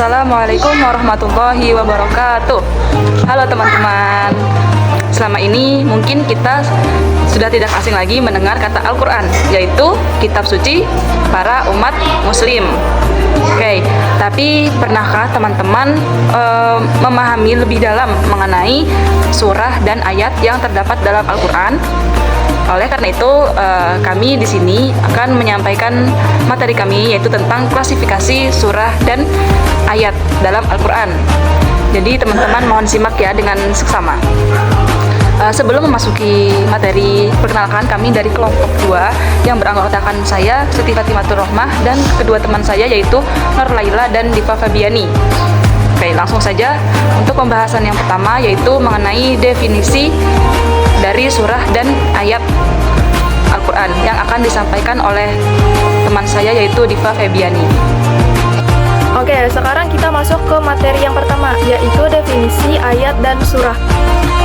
Assalamualaikum warahmatullahi wabarakatuh. Halo teman-teman. Selama ini mungkin kita sudah tidak asing lagi mendengar kata Al-Quran, yaitu kitab suci para umat muslim. Oke, tapi pernahkah teman-teman memahami lebih dalam mengenai surah dan ayat yang terdapat dalam Al-Quran? Oleh karena itu, kami di sini akan menyampaikan materi kami, yaitu tentang klasifikasi surah dan ayat dalam Al-Quran. Jadi teman-teman mohon simak ya dengan seksama. Sebelum memasuki materi, perkenalkan kami dari kelompok 2 yang beranggotakan saya, Siti Fatimatur Rohmah, dan kedua teman saya yaitu Nur Laila dan Diva Fabiani. Oke, langsung saja untuk pembahasan yang pertama, yaitu mengenai definisi dari surah dan ayat Al-Quran yang akan disampaikan oleh teman saya yaitu Diva Fabiani. Oke, sekarang kita masuk ke materi yang pertama, yaitu definisi ayat dan surah.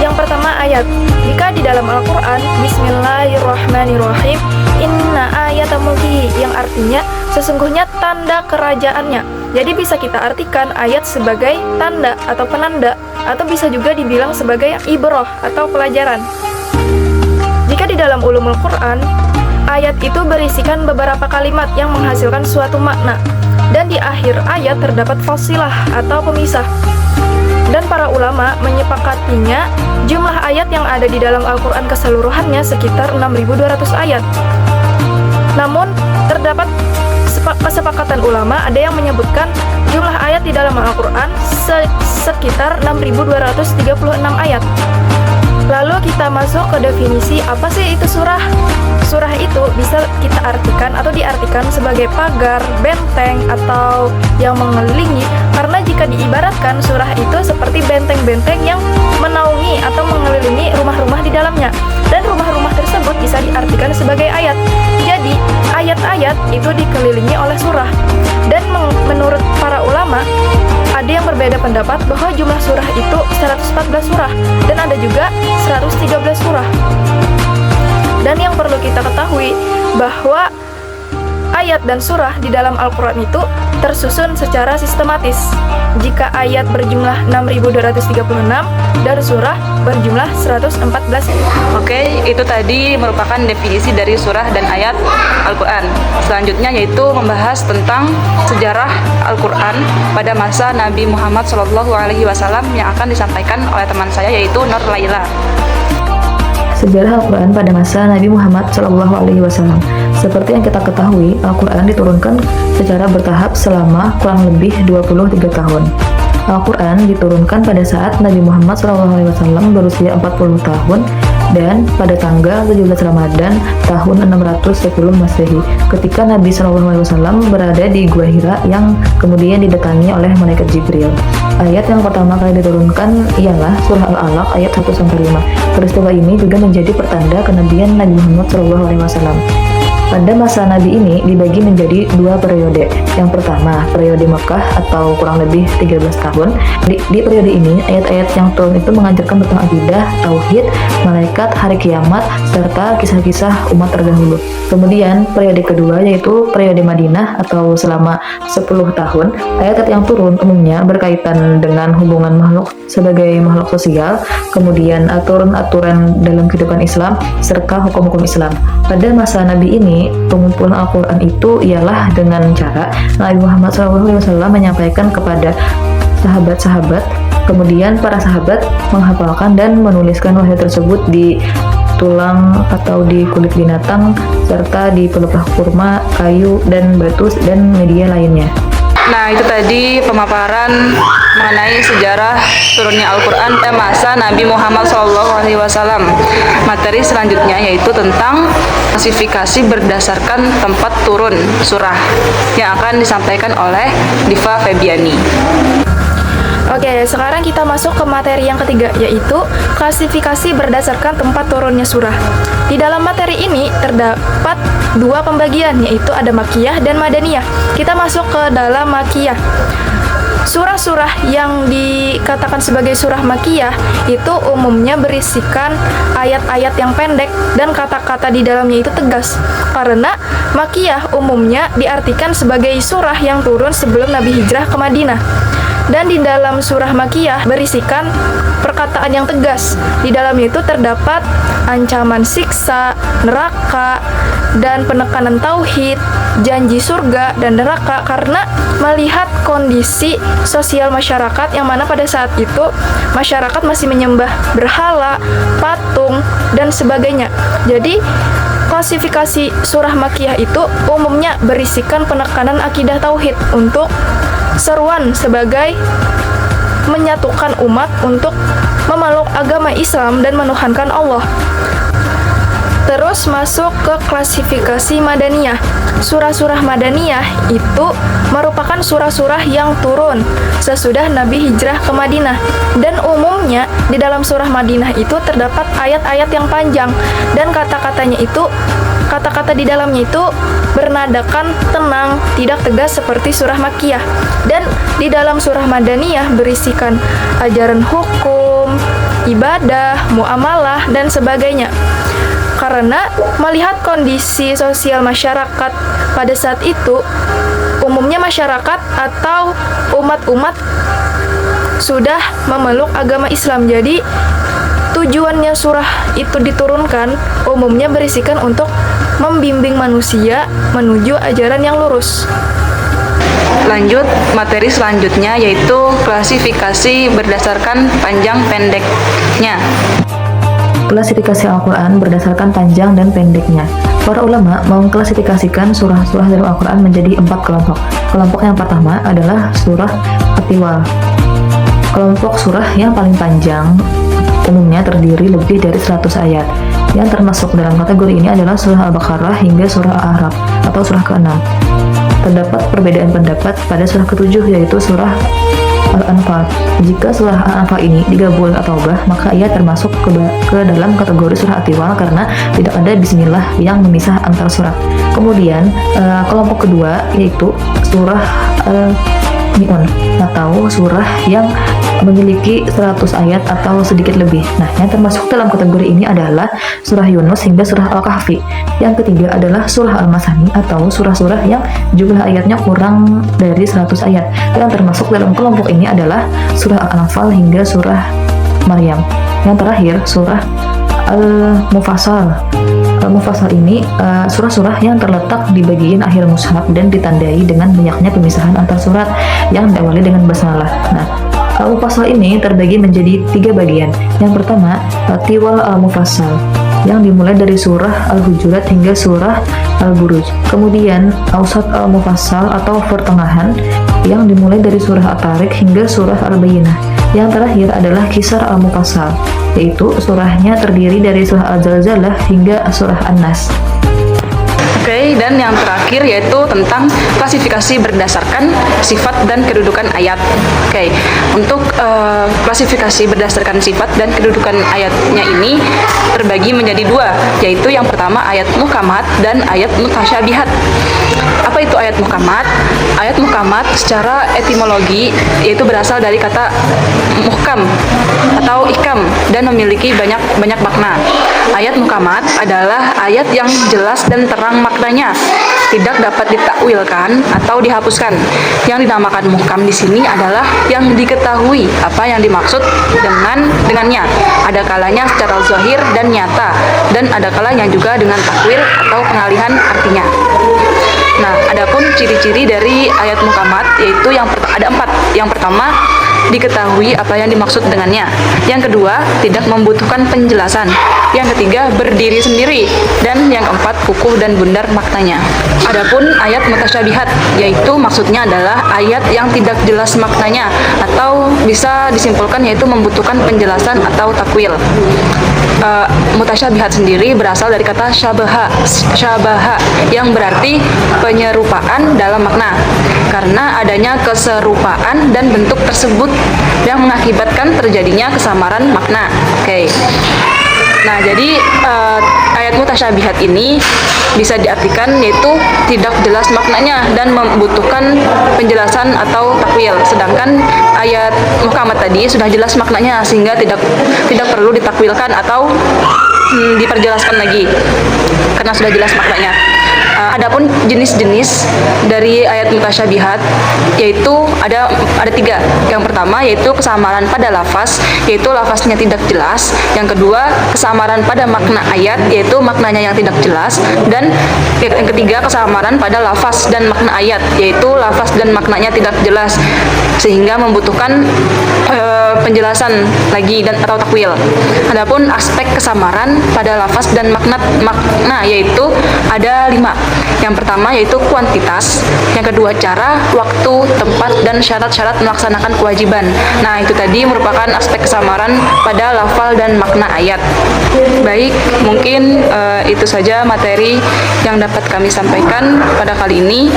Yang pertama, ayat. Jika di dalam Al-Quran, Bismillahirrahmanirrahim, Inna ayata mulkihi, yang artinya sesungguhnya tanda kerajaannya. Jadi bisa kita artikan ayat sebagai tanda atau penanda, atau bisa juga dibilang sebagai ibrah atau pelajaran. Jika di dalam ulumul Quran, ayat itu berisikan beberapa kalimat yang menghasilkan suatu makna, dan di akhir ayat terdapat fasilah atau pemisah. Dan para ulama menyepakatinya jumlah ayat yang ada di dalam Al-Quran keseluruhannya sekitar 6.200 ayat. Namun terdapat kesepakatan ulama, ada yang menyebutkan jumlah ayat di dalam Al-Quran sekitar 6.236 ayat. Lalu kita masuk ke definisi apa sih itu surah. Surah itu bisa kita artikan atau diartikan sebagai pagar, benteng, atau yang mengelilingi. Karena jika diibaratkan, surah itu seperti benteng-benteng yang menaungi atau mengelilingi rumah-rumah di dalamnya. Dan rumah-rumah tersebut bisa diartikan sebagai ayat. Jadi, ayat-ayat itu dikelilingi oleh surah. Dan menurut para ulama, ada yang berbeda pendapat bahwa jumlah surah itu 114 surah dan ada juga 113 surah. Dan yang perlu kita ketahui bahwa ayat dan surah di dalam Al-Quran itu tersusun secara sistematis. Jika ayat berjumlah 6.236 dan surah berjumlah 114. Oke, itu tadi merupakan definisi dari surah dan ayat Al-Quran. Selanjutnya yaitu membahas tentang sejarah Al-Quran pada masa Nabi Muhammad SAW yang akan disampaikan oleh teman saya yaitu Nur Laila. Sejarah Al-Quran pada masa Nabi Muhammad SAW. Seperti yang kita ketahui, Al-Quran diturunkan secara bertahap selama kurang lebih 23 tahun. Al-Quran diturunkan pada saat Nabi Muhammad SAW berusia 40 tahun dan pada tanggal 17 Ramadan tahun 600 sebelum Masehi, ketika Nabi SAW berada di Gua Hira yang kemudian didatangi oleh malaikat Jibril. Ayat yang pertama kali diturunkan ialah surah Al-Alaq ayat 1-5. Peristiwa ini juga menjadi pertanda kenabian Nabi Muhammad SAW. Pada masa Nabi ini dibagi menjadi 2 periode. Yang pertama, periode Mekah atau kurang lebih 13 tahun. Di periode ini, ayat-ayat yang turun itu mengajarkan tentang akidah, tauhid, malaikat, hari kiamat, serta kisah-kisah umat terdahulu. Kemudian, periode kedua yaitu periode Madinah atau selama 10 tahun. Ayat-ayat yang turun umumnya berkaitan dengan hubungan makhluk sebagai makhluk sosial, kemudian aturan-aturan dalam kehidupan Islam, serta hukum-hukum Islam. Pada masa Nabi ini, pengumpulan Al-Quran itu ialah dengan cara Nabi Muhammad SAW menyampaikan kepada sahabat-sahabat, kemudian para sahabat menghafalkan dan menuliskan wahyu tersebut di tulang atau di kulit binatang, serta di pelepah kurma, kayu, dan batu, dan media lainnya. Nah, itu tadi pemaparan mengenai sejarah turunnya Al-Quran pada masa Nabi Muhammad SAW. Materi selanjutnya yaitu tentang klasifikasi berdasarkan tempat turun surah yang akan disampaikan oleh Diva Fabiani. Oke, sekarang kita masuk ke materi yang ketiga, yaitu klasifikasi berdasarkan tempat turunnya surah. Di dalam materi ini terdapat 2 pembagian, yaitu ada Makkiyah dan Madaniyah. Kita masuk ke dalam Makkiyah. Surah-surah yang dikatakan sebagai surah Makkiyah itu umumnya berisikan ayat-ayat yang pendek dan kata-kata di dalamnya itu tegas. Karena Makkiyah umumnya diartikan sebagai surah yang turun sebelum Nabi hijrah ke Madinah. Dan di dalam surah Makkiyah berisikan perkataan yang tegas. Di dalamnya itu terdapat ancaman siksa, neraka, dan penekanan tauhid, janji surga dan neraka karena melihat kondisi sosial masyarakat yang mana pada saat itu masyarakat masih menyembah berhala, patung, dan sebagainya. Jadi klasifikasi surah Makkiyah itu umumnya berisikan penekanan akidah tauhid untuk seruan sebagai menyatukan umat untuk memeluk agama Islam dan menuhankan Allah. Terus masuk ke klasifikasi Madaniyah. Surah-surah Madaniyah itu merupakan surah-surah yang turun sesudah Nabi hijrah ke Madinah. Dan umumnya di dalam surah Madinah itu terdapat ayat-ayat yang panjang dan kata-kata di dalamnya itu bernadakan tenang, tidak tegas seperti surah Makkiyah. Dan di dalam surah Madaniyah berisikan ajaran hukum, ibadah, muamalah, dan sebagainya. Karena melihat kondisi sosial masyarakat pada saat itu, umumnya masyarakat atau umat-umat sudah memeluk agama Islam. Jadi tujuannya surah itu diturunkan umumnya berisikan untuk membimbing manusia menuju ajaran yang lurus. Lanjut, materi selanjutnya yaitu klasifikasi berdasarkan panjang pendeknya. Klasifikasi Al-Quran berdasarkan panjang dan pendeknya. Para ulama mengklasifikasikan surah-surah dalam Al-Quran menjadi 4 kelompok. Kelompok yang pertama adalah surah At-Tiwal. Kelompok surah yang paling panjang umumnya terdiri lebih dari 100 ayat. Yang termasuk dalam kategori ini adalah surah Al-Baqarah hingga surah Al-A'raf atau surah ke-6. Terdapat perbedaan pendapat pada surah ke-7 yaitu surah Al-Anfal. Jika surah Al-Anfal ini digabung atau taubah, maka ia termasuk ke dalam kategori surah At-Tiwal karena tidak ada bismillah yang memisah antar surah. Kemudian kelompok kedua yaitu surah Al-Mi'un atau surah yang memiliki 100 ayat atau sedikit lebih. Nah, yang termasuk dalam kategori ini adalah surah Yunus hingga surah Al-Kahfi. Yang ketiga adalah surah Al-Masani atau surah-surah yang jumlah ayatnya kurang dari 100 ayat. Yang termasuk dalam kelompok ini adalah surah Al-Anfal hingga surah Maryam. Yang terakhir surah Al-Mufassal. Al-Mufassal ini surah-surah yang terletak di bagian akhir mushaf dan ditandai dengan banyaknya pemisahan antar surat yang diawali dengan basmalah. Nah, Al-Mufassal ini terbagi menjadi 3 bagian. Yang pertama, Tiwal Al-Mufassal yang dimulai dari surah Al-Hujurat hingga surah Al-Buruj. Kemudian Awsat Al-Mufassal atau pertengahan yang dimulai dari surah At-Tariq hingga surah Al-Bayyinah. Yang terakhir adalah Kisar Al-Mufassal, yaitu surahnya terdiri dari surah Al-Zalzalah hingga surah An-Nas. Oke, dan yang terakhir yaitu tentang klasifikasi berdasarkan sifat dan kedudukan ayat. Oke, untuk klasifikasi berdasarkan sifat dan kedudukan ayatnya ini terbagi menjadi 2, yaitu yang pertama ayat muhkamat dan ayat mutasyabihat. Apa itu ayat muhkamat? Ayat muhkamat secara etimologi yaitu berasal dari kata muhkam atau ikam dan memiliki banyak makna. Ayat muhkamat adalah ayat yang jelas dan terang maknanya, tidak dapat ditakwilkan atau dihapuskan. Yang dinamakan muhkam di sini adalah yang diketahui apa yang dimaksud dengannya. Ada kalanya secara zahir dan nyata, dan ada kalanya juga dengan takwil atau pengalihan artinya. Nah, adapun ciri-ciri dari ayat muhkamat yaitu ada 4. Yang pertama, diketahui apa yang dimaksud dengannya. Yang kedua, tidak membutuhkan penjelasan. Yang ketiga, berdiri sendiri. Dan yang keempat, kukuh dan bundar maknanya. Adapun ayat mutasyabihat, yaitu maksudnya adalah ayat yang tidak jelas maknanya atau bisa disimpulkan yaitu membutuhkan penjelasan atau takwil. Mutasyabihat sendiri berasal dari kata syabaha yang berarti penyerupaan dalam makna, karena adanya keserupaan dan bentuk tersebut yang mengakibatkan terjadinya kesamaran makna. Oke. Nah, jadi ayat mutasyabihat ini bisa diartikan yaitu tidak jelas maknanya dan membutuhkan penjelasan atau takwil. Sedangkan ayat muhkamat tadi sudah jelas maknanya sehingga tidak perlu ditakwilkan atau diperjelaskan lagi karena sudah jelas maknanya. Adapun jenis-jenis dari ayat mutasyabihat yaitu ada 3. Yang pertama yaitu kesamaran pada lafaz, yaitu lafaznya tidak jelas. Yang kedua, kesamaran pada makna ayat, yaitu maknanya yang tidak jelas. Dan yang ketiga, kesamaran pada lafaz dan makna ayat, yaitu lafaz dan maknanya tidak jelas sehingga membutuhkan penjelasan lagi dan atau takwil. Adapun aspek kesamaran pada lafaz dan makna yaitu ada 5. Yang pertama yaitu kuantitas, yang kedua cara, waktu, tempat, dan syarat-syarat melaksanakan kewajiban. Nah, itu tadi merupakan aspek kesamaran pada lafal dan makna ayat. Baik, mungkin itu saja materi yang dapat kami sampaikan pada kali ini.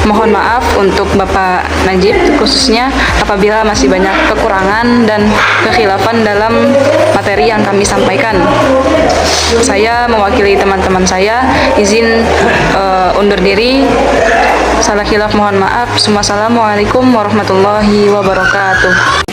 Mohon maaf untuk Bapak Najib khususnya apabila masih banyak kekurangan dan kekhilafan dalam materi yang kami sampaikan. Saya mewakili teman-teman saya izin undur diri. Salah khilaf mohon maaf. Wassalamualaikum warahmatullahi wabarakatuh.